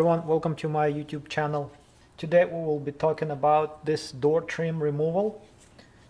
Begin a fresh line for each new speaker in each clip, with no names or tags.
everyone, welcome to my YouTube channel. Today we will be talking about this door trim removal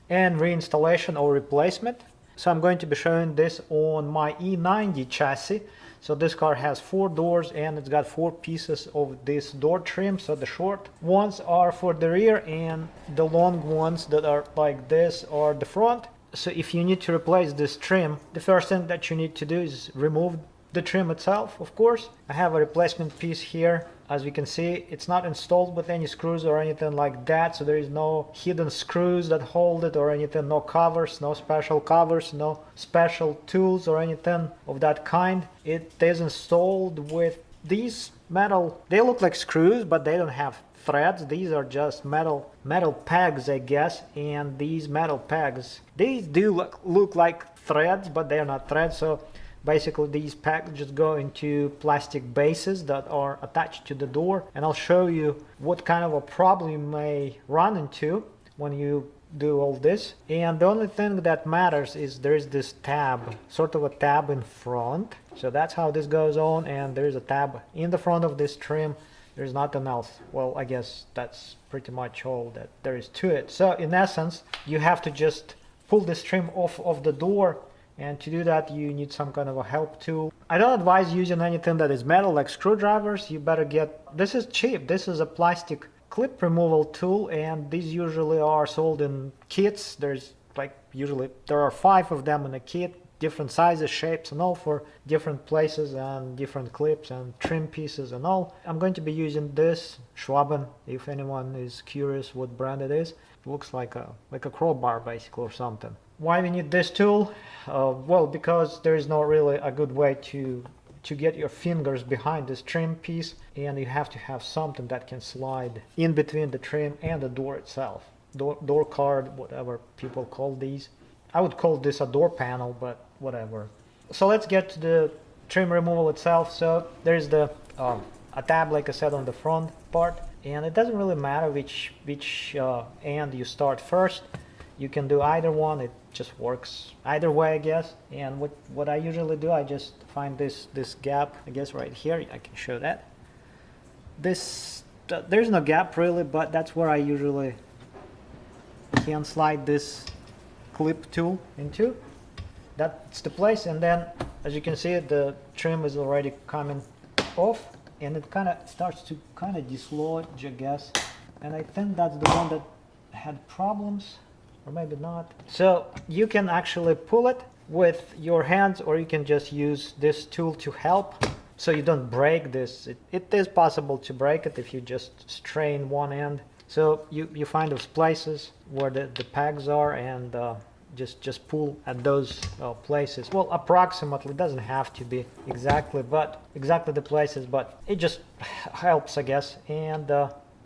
and reinstallation or replacement. So I'm going to be showing this on my E90 chassis. So this car has 4 doors and it's got 4 pieces of this door trim. So the short ones are for the rear and the long ones that are like this are the front. So if you need to replace this trim, the first thing that you need to do is remove the trim itself, of course. I have a replacement piece here. As we can see, it's not installed with any screws or anything like that, so there is no hidden screws that hold it or anything, no covers, no special covers, no special tools or anything of that kind. It is installed with these metal, they look like screws, but they don't have threads. These are just metal pegs, I guess, and these metal pegs, they do look like threads, but they are not threads. So basically these pegs just go into plastic bases that are attached to the door, and I'll show you what kind of a problem you may run into when you do all this. And the only thing that matters is there is this tab, sort of a tab in front. So that's how this goes on, and there is a tab in the front of this trim. There's nothing else. Well, I guess that's pretty much all that there is to it. So in essence, you have to just pull this trim off of the door, and to do that you need some kind of a help tool. I don't advise using anything that is metal like screwdrivers. You better get, this is cheap, this is a plastic clip removal tool, and these usually are sold in kits. There's like usually there are 5 of them in a kit, different sizes, shapes and all, for different places and different clips and trim pieces and all. I'm going to be using this Wagon, if anyone is curious what brand it is. It looks like a crowbar basically or something. Why we need this tool? Well, because there is not really a good way to get your fingers behind this trim piece, and you have to have something that can slide in between the trim and the door itself. Door card, whatever people call these. I would call this a door panel, but whatever. So let's get to the trim removal itself. So there's the a tab, like I said, on the front part, and it doesn't really matter which end you start first. You can do either one, it just works either way, I guess. And what I usually do, I just find this gap, I guess right here, I can show that. There's no gap really, but that's where I usually can slide this clip tool into. That's the place, and then as you can see, the trim is already coming off, and it kind of starts to dislodge, I guess. And I think that's the one that had problems. Or maybe not. So you can actually pull it with your hands, or you can just use this tool to help so you don't break this. It is possible to break it if you just strain one end. So you find those places where the pegs are, and just pull at those places. Well, approximately, doesn't have to be exactly the places, but it just helps, I guess. And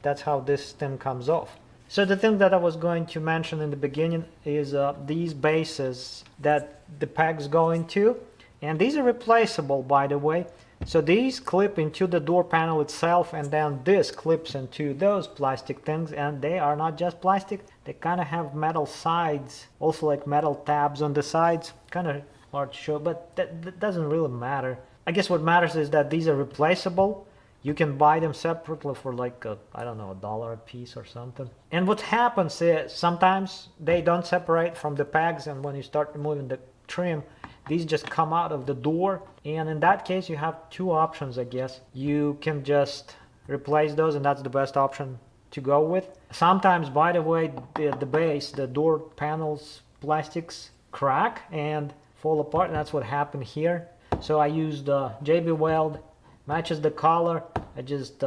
that's how this thing comes off. So the thing that I was going to mention in the beginning is these bases that the pegs go into, and these are replaceable, by the way. So these clip into the door panel itself, and then this clips into those plastic things, and they are not just plastic, they kind of have metal sides, also like metal tabs on the sides. Kind of hard to show, but that doesn't really matter. I guess what matters is that these are replaceable. You can buy them separately for like, I don't know, $1 a piece or something. And what happens is sometimes they don't separate from the pegs, and when you start removing the trim, these just come out of the door. And in that case, you have 2 options, I guess. You can just replace those, and that's the best option to go with. Sometimes, by the way, the base, the door panels, plastics crack and fall apart, and that's what happened here. So I used JB Weld. Matches the color. I just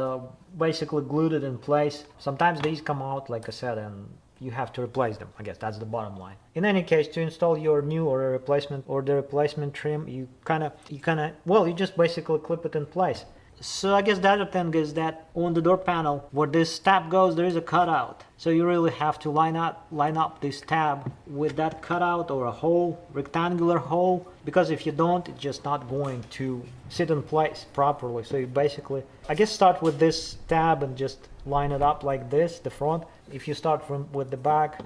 basically glued it in place. Sometimes these come out, like I said, and you have to replace them. I guess that's the bottom line. In any case, to install your new or a replacement or the replacement trim, you just basically clip it in place. So I guess the other thing is that on the door panel where this tab goes, there is a cutout. So you really have to line up this tab with that cutout, or a hole, rectangular hole, because if you don't, it's just not going to sit in place properly. So you basically, I guess, start with this tab and just line it up like this, the front. If you start with the back,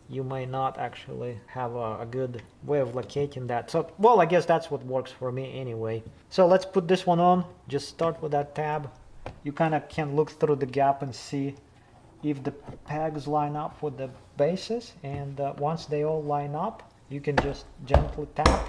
you may not actually have a good way of locating that. So, well, I guess that's what works for me anyway. So let's put this one on. Just start with that tab you kind of can look through the gap and see if the pegs line up with the bases, and once they all line up, you can just gently tap,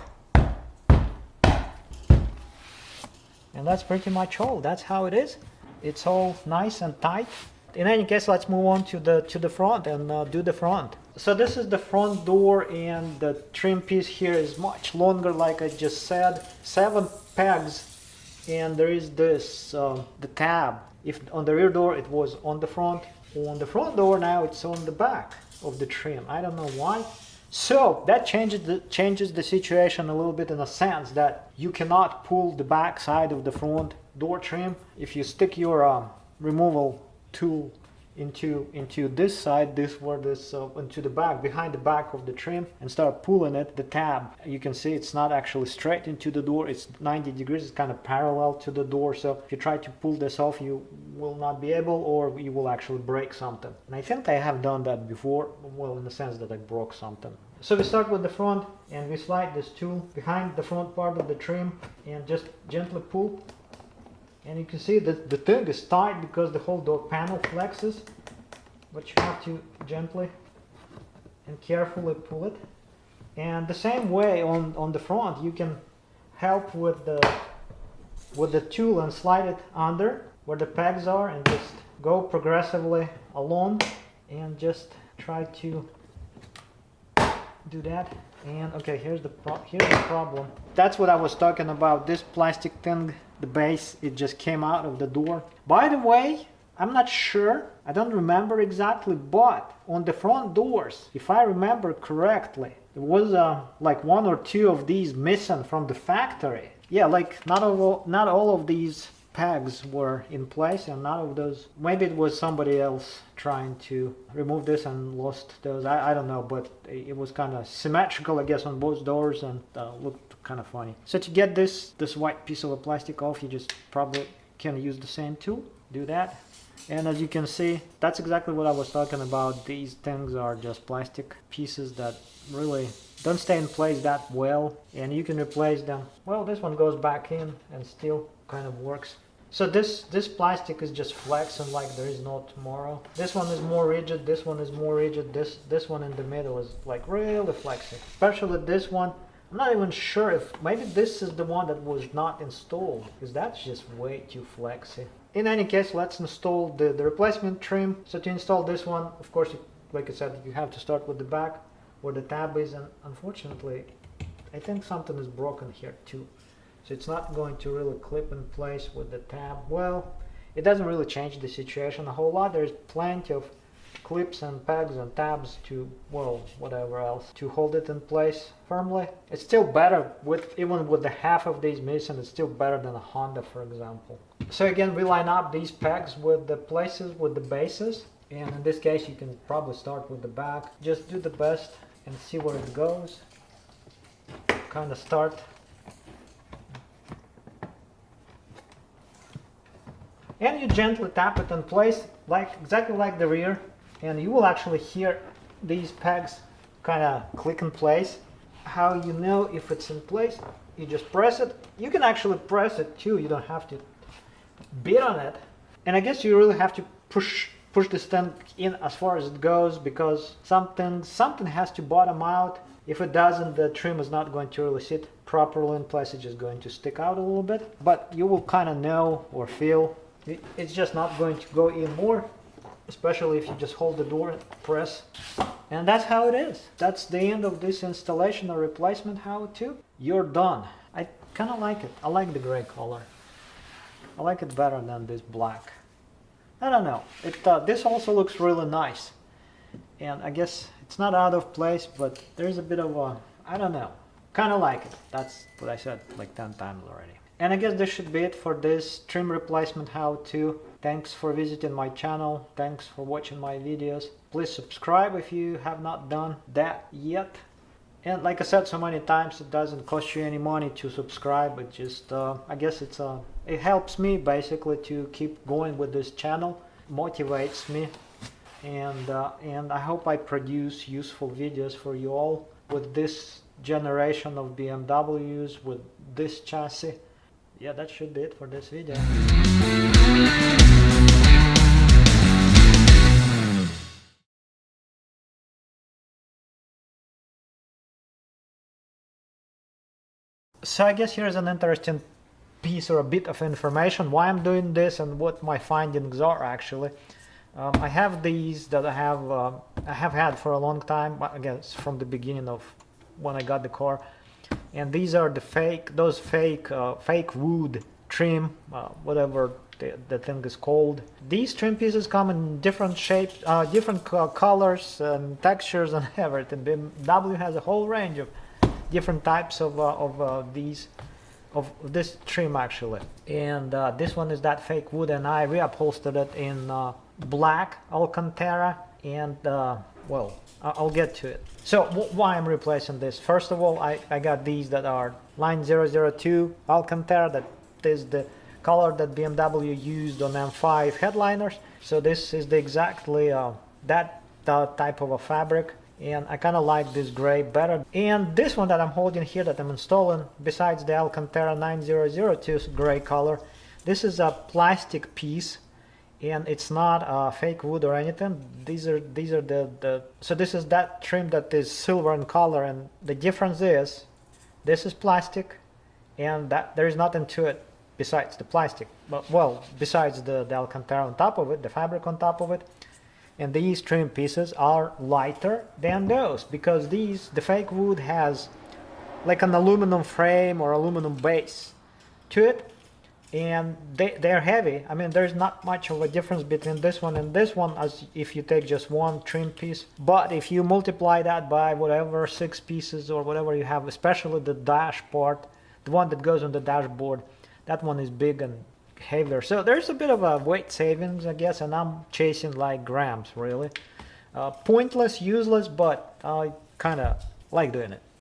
and that's pretty much all. That's how it is. It's all nice and tight. In any case, let's move on to the front and do the front. So this is the front door, and the trim piece here is much longer, like I just said. 7 pegs, and there is this the tab. If on the rear door it was on the front, on the front door now it's on the back of the trim. I don't know why. So that changes the situation a little bit, in a sense that you cannot pull the back side of the front door trim. If you stick your removal tool into this side, into the back, behind the back of the trim, and start pulling it, the tab, you can see it's not actually straight into the door, it's 90 degrees, it's kind of parallel to the door. So if you try to pull this off, you will not be able, or you will actually break something. And I think I have done that before, well, in the sense that I broke something. So we start with the front, and we slide this tool behind the front part of the trim and just gently pull. And you can see that the thing is tight because the whole door panel flexes, but you have to gently and carefully pull it. And the same way on the front, you can help with the tool and slide it under where the pegs are, and just go progressively along and just try to do that. And okay, here's the problem. That's what I was talking about. This plastic thing, the base, it just came out of the door. By the way, I'm not sure, I don't remember exactly, but on the front doors, if I remember correctly, there was like 1 or 2 of these missing from the factory. Yeah, like not all of these pegs were in place, and none of those, maybe it was somebody else trying to remove this and lost those. I don't know, but it was kind of symmetrical, I guess, on both doors, and looked kind of funny. So to get this white piece of plastic off, you just probably can use the same tool. Do that, and as you can see, that's exactly what I was talking about. These things are just plastic pieces that really don't stay in place that well, and you can replace them. Well, this one goes back in and still kind of works. So this plastic is just flexing like there is no tomorrow. This one is more rigid, this one is more rigid, this one in the middle is like really flexing. Especially this one, I'm not even sure if maybe this is the one that was not installed, because that's just way too flexy. In any case, let's install the replacement trim. So to install this one, of course, like I said, you have to start with the back where the tab is, and unfortunately I think something is broken here too. So it's not going to really clip in place with the tab. Well, it doesn't really change the situation a whole lot. There's plenty of clips and pegs and tabs to, well, whatever else, to hold it in place firmly. It's still better, even with the half of these missing, it's still better than a Honda, for example. So again, we line up these pegs with the places, with the bases. And in this case, you can probably start with the back. Just do the best and see where it goes. Kind of start. And you gently tap it in place, exactly like the rear, and you will actually hear these pegs kind of click in place. How you know if it's in place? You just press it. You can actually press it too, you don't have to beat on it. And I guess you really have to push this thing in as far as it goes, because something has to bottom out. If it doesn't, the trim is not going to really sit properly in place, it's just going to stick out a little bit. But you will kind of know or feel it's just not going to go in more, especially if you just hold the door and press. And that's how it is. That's the end of this installation or replacement how-to. You're done. I kind of like it. I like the gray color. I like it better than this black. I don't know. This also looks really nice. And I guess it's not out of place, but there's a bit of a, I don't know. Kind of like it. That's what I said like 10 times already. And I guess this should be it for this trim replacement how-to. Thanks for visiting my channel. Thanks for watching my videos. Please subscribe if you have not done that yet. And like I said so many times, it doesn't cost you any money to subscribe. It just, I guess it helps me basically to keep going with this channel. Motivates me. And I hope I produce useful videos for you all with this generation of BMWs, with this chassis. Yeah, that should be it for this video. So I guess here's an interesting piece or a bit of information why I'm doing this and what my findings are actually. I have these that I have had for a long time, I guess from the beginning of when I got the car, and these are the fake wood trim, whatever the thing is called. These trim pieces come in different shapes, different colors and textures and everything. BMW has a whole range of different types of this trim actually, and this one is that fake wood, and I reupholstered it in black Alcantara, and well, I'll get to it. So why I'm replacing this? First of all, I got these that are line 002 Alcantara. That is the color that BMW used on M5 headliners. So this is the exactly that type of a fabric, and I kind of like this gray better. And this one that I'm holding here that I'm installing, besides the Alcantara 9002 gray color, this is a plastic piece, and it's not fake wood or anything. These are the so this is that trim that is silver in color, and the difference is this is plastic, and that there is nothing to it besides the plastic, but well, besides the Alcantara on top of it, the fabric on top of it. And these trim pieces are lighter than those, because the fake wood has like an aluminum frame or aluminum base to it, and they're heavy. I mean, there's not much of a difference between this one and this one as if you take just one trim piece. But if you multiply that by whatever 6 pieces or whatever you have, especially the dash part, the one that goes on the dashboard, that one is big and heavier. So there's a bit of a weight savings, I guess, and I'm chasing like grams really. Pointless, useless, but I kind of like doing it.